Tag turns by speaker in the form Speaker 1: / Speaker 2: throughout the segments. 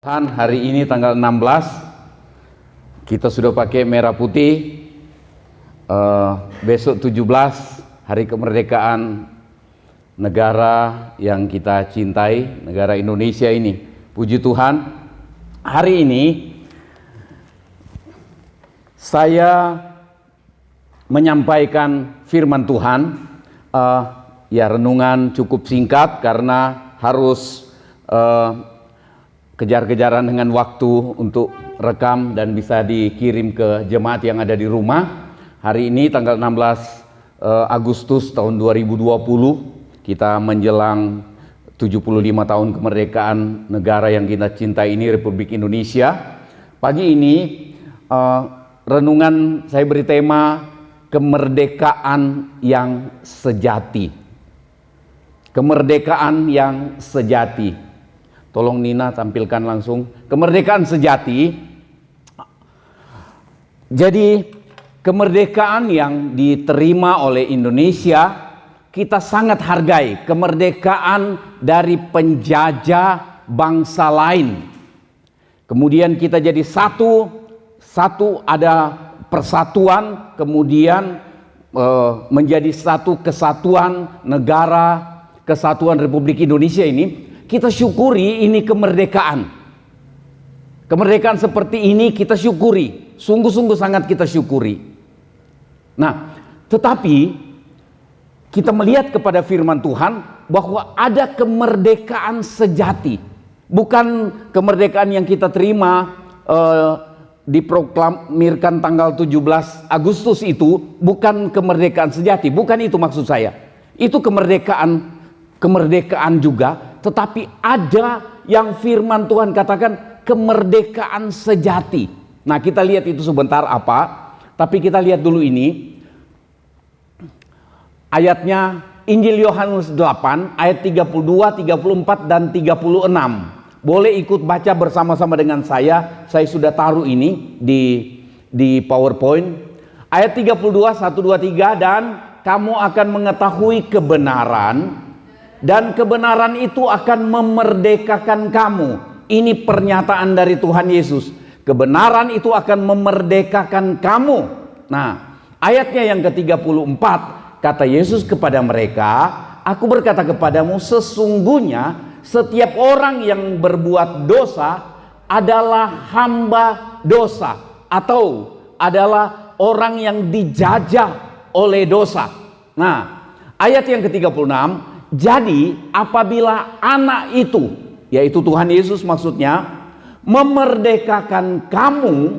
Speaker 1: Hari ini tanggal 16 kita sudah pakai merah putih. Besok 17 hari kemerdekaan negara yang kita cintai, negara Indonesia ini. Puji Tuhan, hari ini saya menyampaikan firman Tuhan. Renungan cukup singkat karena harus kejar-kejaran dengan waktu untuk rekam dan bisa dikirim ke jemaat yang ada di rumah. Hari ini tanggal 16 Agustus tahun 2020, kita menjelang 75 tahun kemerdekaan negara yang kita cintai ini, Republik Indonesia. Pagi ini renungan saya beri tema kemerdekaan yang sejati. Kemerdekaan yang sejati. Tolong Nina tampilkan langsung kemerdekaan sejati. Jadi kemerdekaan yang diterima oleh Indonesia kita sangat hargai. Kemerdekaan dari penjajah bangsa lain. Kemudian kita jadi satu ada persatuan, kemudian menjadi satu kesatuan negara, kesatuan Republik Indonesia ini. Kita syukuri ini kemerdekaan. Kemerdekaan seperti ini kita syukuri. Sungguh-sungguh sangat kita syukuri. Nah, tetapi kita melihat kepada firman Tuhan bahwa ada kemerdekaan sejati. Bukan kemerdekaan yang kita terima diproklamirkan tanggal 17 Agustus itu. Bukan kemerdekaan sejati. Bukan itu maksud saya. Itu kemerdekaan juga. Tetapi ada yang firman Tuhan katakan kemerdekaan sejati. Nah, kita lihat itu sebentar apa. Tapi kita lihat dulu ini. Ayatnya Injil Yohanes 8 ayat 32, 34 dan 36. Boleh ikut baca bersama-sama dengan saya. Saya sudah taruh ini di PowerPoint. Ayat 32, 1, 2, 3. Dan kamu akan mengetahui kebenaran, dan kebenaran itu akan memerdekakan kamu. Ini pernyataan dari Tuhan Yesus. Kebenaran itu akan memerdekakan kamu. Nah, ayatnya yang ke-34, kata Yesus kepada mereka, aku berkata kepadamu, sesungguhnya setiap orang yang berbuat dosa adalah hamba dosa, atau adalah orang yang dijajah oleh dosa. Nah, ayat yang ke-36, jadi apabila anak itu, yaitu Tuhan Yesus maksudnya, memerdekakan kamu,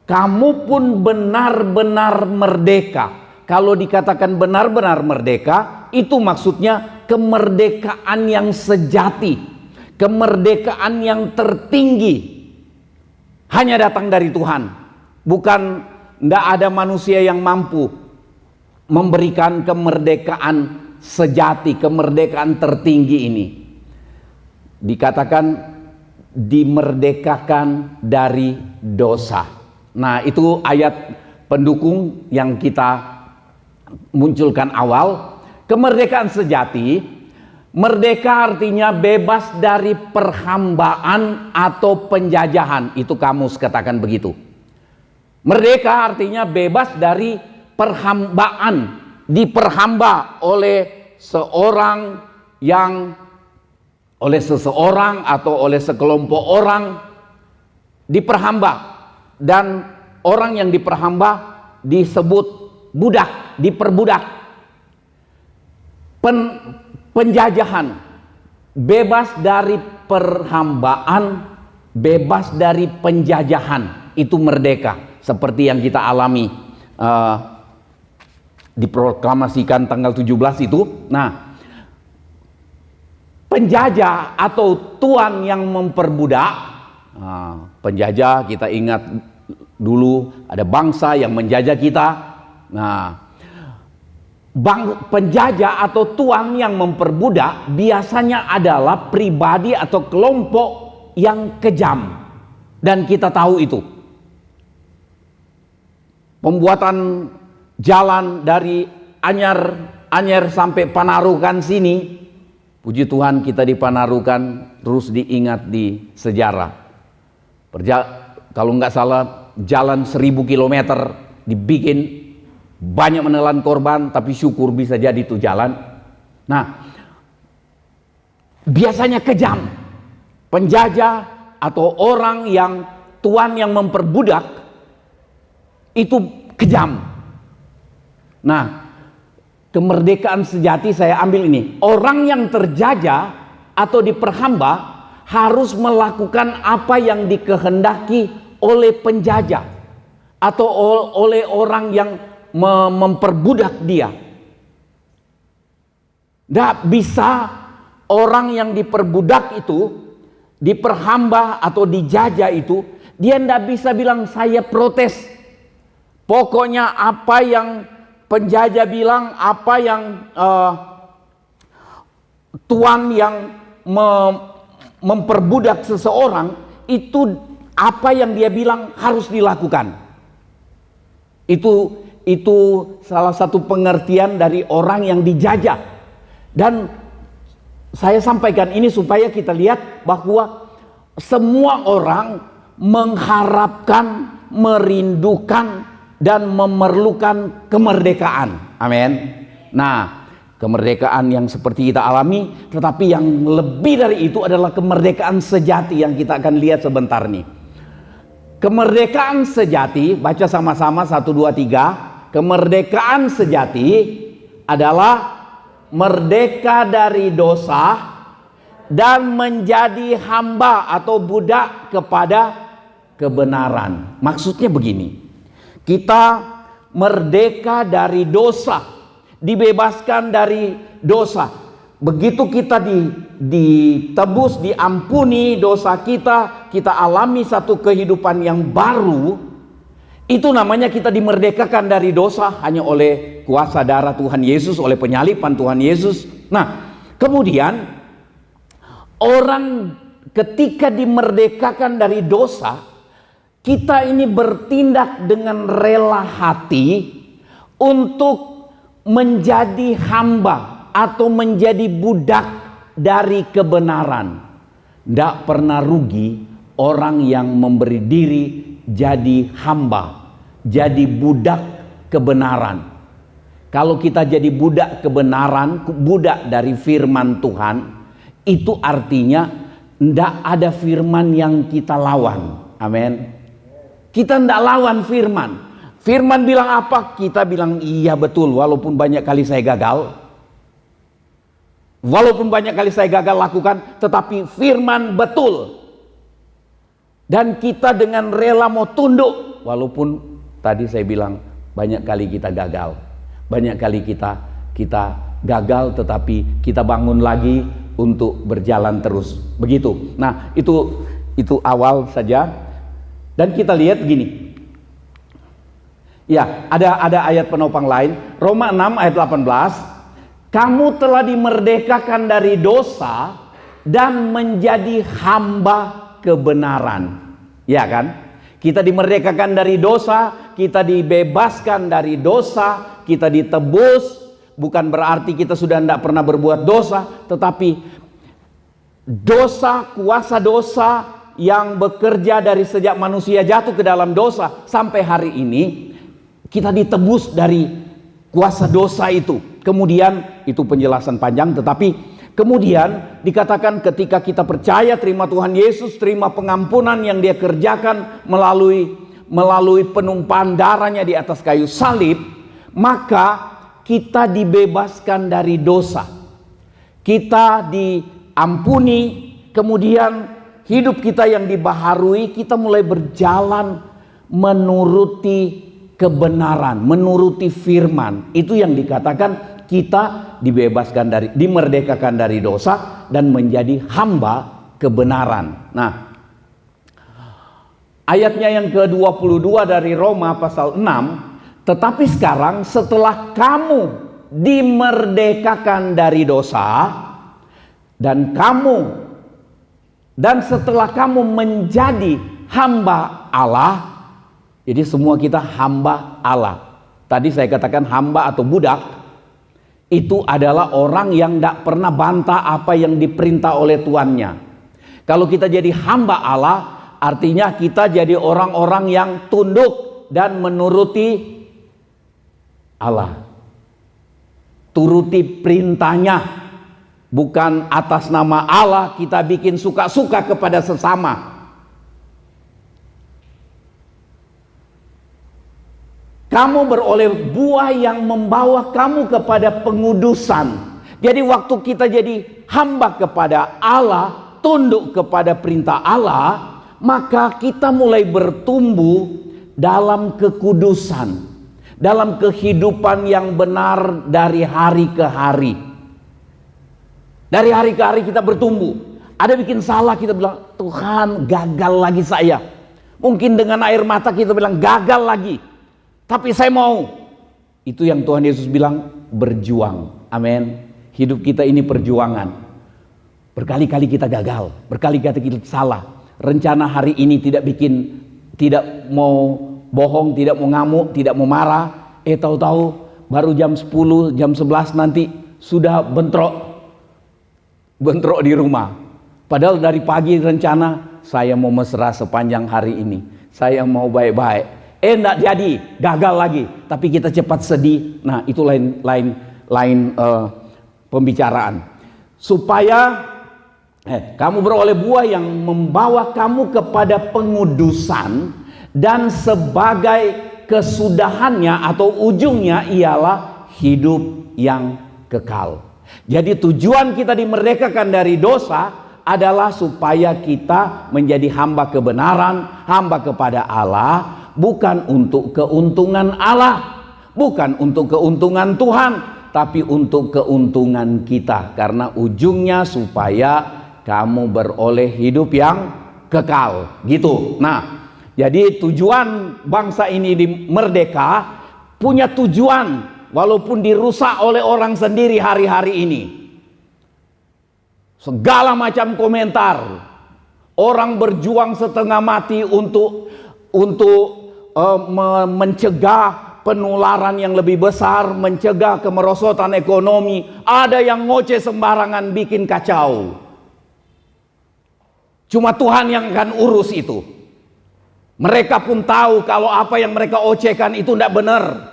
Speaker 1: kamu pun benar-benar merdeka. Kalau dikatakan benar-benar merdeka, itu maksudnya kemerdekaan yang sejati, kemerdekaan yang tertinggi, hanya datang dari Tuhan. Bukan, tidak ada manusia yang mampu memberikan kemerdekaan sejati, kemerdekaan tertinggi ini. Dikatakan dimerdekakan dari dosa. Nah, itu ayat pendukung yang kita munculkan awal. Kemerdekaan sejati, merdeka artinya bebas dari perhambaan atau penjajahan. Itu kamus katakan begitu. Merdeka artinya bebas dari perhambaan, diperhamba oleh seseorang atau oleh sekelompok orang, diperhamba. Dan orang yang diperhamba disebut budak, diperbudak. Penjajahan, bebas dari perhambaan, bebas dari penjajahan, itu merdeka. Seperti yang kita alami diproklamasikan tanggal 17 itu. Nah, penjajah atau tuan yang memperbudak, penjajah kita ingat dulu ada bangsa yang menjajah kita. Nah, penjajah atau tuan yang memperbudak biasanya adalah pribadi atau kelompok yang kejam, dan kita tahu itu. Pembuatan jalan dari Anyer sampai Panarukan sini Puji Tuhan kita dipanarukan terus diingat di sejarah. Kalau nggak salah jalan 1000 kilometer dibikin, banyak menelan korban, tapi syukur bisa jadi itu jalan. Nah, biasanya kejam. Penjajah atau orang yang tuan yang memperbudak itu kejam. Nah, kemerdekaan sejati saya ambil ini. Orang yang terjajah atau diperhamba harus melakukan apa yang dikehendaki oleh penjajah atau oleh orang yang memperbudak dia. Tidak bisa orang yang diperbudak itu, diperhamba atau dijajah itu, dia tidak bisa bilang saya protes. Pokoknya apa yang penjajah bilang, apa yang tuan yang memperbudak seseorang, itu apa yang dia bilang harus dilakukan. Itu salah satu pengertian dari orang yang dijajah. Dan saya sampaikan ini supaya kita lihat bahwa semua orang mengharapkan, merindukan, dan memerlukan kemerdekaan. Amin. Nah, kemerdekaan yang seperti kita alami, tetapi yang lebih dari itu adalah kemerdekaan sejati yang kita akan lihat sebentar nih. Kemerdekaan sejati, baca sama-sama 1, 2, 3. Kemerdekaan sejati adalah merdeka dari dosa dan menjadi hamba atau budak kepada kebenaran. Maksudnya begini, kita merdeka dari dosa, dibebaskan dari dosa. Begitu kita ditebus, diampuni dosa kita, kita alami satu kehidupan yang baru, itu namanya kita dimerdekakan dari dosa hanya oleh kuasa darah Tuhan Yesus, oleh penyaliban Tuhan Yesus. Nah, kemudian orang ketika dimerdekakan dari dosa, kita ini bertindak dengan rela hati untuk menjadi hamba atau menjadi budak dari kebenaran. Tidak pernah rugi orang yang memberi diri jadi hamba, jadi budak kebenaran. Kalau kita jadi budak kebenaran, budak dari firman Tuhan, itu artinya tidak ada firman yang kita lawan. Amin. Kita tidak lawan firman. Firman bilang apa, kita bilang iya betul, walaupun banyak kali saya gagal. Walaupun banyak kali saya gagal lakukan, tetapi firman betul. Dan kita dengan rela mau tunduk, walaupun tadi saya bilang banyak kali kita gagal. Banyak kali kita gagal, tetapi kita bangun lagi untuk berjalan terus. Begitu. Nah, itu awal saja. Dan kita lihat gini. Ya, ada ayat penopang lain. Roma 6 ayat 18. Kamu telah dimerdekakan dari dosa dan menjadi hamba kebenaran. Ya kan? Kita dimerdekakan dari dosa, kita dibebaskan dari dosa, kita ditebus. Bukan berarti kita sudah tidak pernah berbuat dosa, tetapi dosa, kuasa dosa yang bekerja dari sejak manusia jatuh ke dalam dosa sampai hari ini, kita ditebus dari kuasa dosa itu. Kemudian itu penjelasan panjang, tetapi kemudian dikatakan ketika kita percaya, terima Tuhan Yesus, terima pengampunan yang Dia kerjakan melalui penumpahan darahnya di atas kayu salib, maka kita dibebaskan dari dosa. Kita diampuni, kemudian hidup kita yang dibaharui, kita mulai berjalan menuruti kebenaran, menuruti firman. Itu yang dikatakan kita dimerdekakan dari dosa dan menjadi hamba kebenaran. Nah, ayatnya yang ke-22 dari Roma pasal 6, tetapi sekarang setelah kamu dimerdekakan dari dosa dan setelah kamu menjadi hamba Allah, jadi semua kita hamba Allah. Tadi saya katakan hamba atau budak. itu adalah orang yang tidak pernah bantah apa yang diperintah oleh tuannya. Kalau kita jadi hamba Allah, artinya kita jadi orang-orang yang tunduk dan menuruti Allah. Turuti perintahnya. Bukan atas nama Allah kita bikin suka-suka kepada sesama. Kamu beroleh buah yang membawa kamu kepada pengudusan. Jadi waktu kita jadi hamba kepada Allah, tunduk kepada perintah Allah, maka kita mulai bertumbuh dalam kekudusan, dalam kehidupan yang benar dari hari ke hari. Dari hari ke hari kita bertumbuh. Ada bikin salah, kita bilang, Tuhan, gagal lagi saya. Mungkin dengan air mata kita bilang, gagal lagi. Tapi saya mau. Itu yang Tuhan Yesus bilang, berjuang. Amin. Hidup kita ini perjuangan. Berkali-kali kita gagal, berkali-kali kita salah. Rencana hari ini tidak mau bohong, tidak mau ngamuk, tidak mau marah. Tahu-tahu baru jam 10, jam 11 nanti sudah bentrok di rumah. Padahal dari pagi rencana saya mau mesra sepanjang hari ini, saya mau baik-baik. Enggak jadi, gagal lagi. Tapi kita cepat sedih. Nah, itu lain pembicaraan. Supaya kamu beroleh buah yang membawa kamu kepada pengudusan, dan sebagai kesudahannya atau ujungnya ialah hidup yang kekal. Jadi tujuan kita dimerdekakan dari dosa adalah supaya kita menjadi hamba kebenaran, hamba kepada Allah, bukan untuk keuntungan Allah, bukan untuk keuntungan Tuhan, tapi untuk keuntungan kita. Karena ujungnya supaya kamu beroleh hidup yang kekal, gitu. Nah, jadi tujuan bangsa ini merdeka punya tujuan. Walaupun dirusak oleh orang sendiri hari-hari ini. Segala macam komentar. Orang berjuang setengah mati untuk mencegah penularan yang lebih besar, mencegah kemerosotan ekonomi. Ada yang ngoceh sembarangan bikin kacau. Cuma Tuhan yang akan urus itu. Mereka pun tahu kalau apa yang mereka ocehkan itu tidak benar.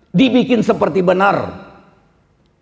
Speaker 1: Dibikin seperti benar.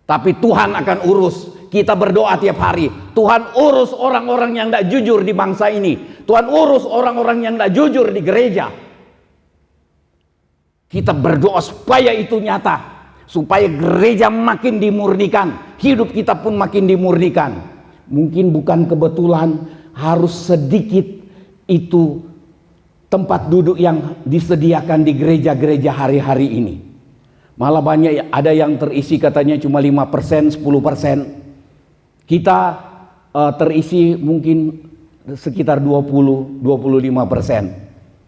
Speaker 1: Tapi Tuhan akan urus. Kita berdoa tiap hari, Tuhan urus orang-orang yang tidak jujur di bangsa ini. Tuhan urus orang-orang yang tidak jujur di gereja. Kita berdoa supaya itu nyata, supaya gereja makin dimurnikan, hidup kita pun makin dimurnikan. Mungkin bukan kebetulan harus sedikit itu tempat duduk yang disediakan di gereja-gereja hari-hari ini. Malah banyak, ada yang terisi katanya cuma 5%, 10%. Kita terisi mungkin sekitar 20-25%.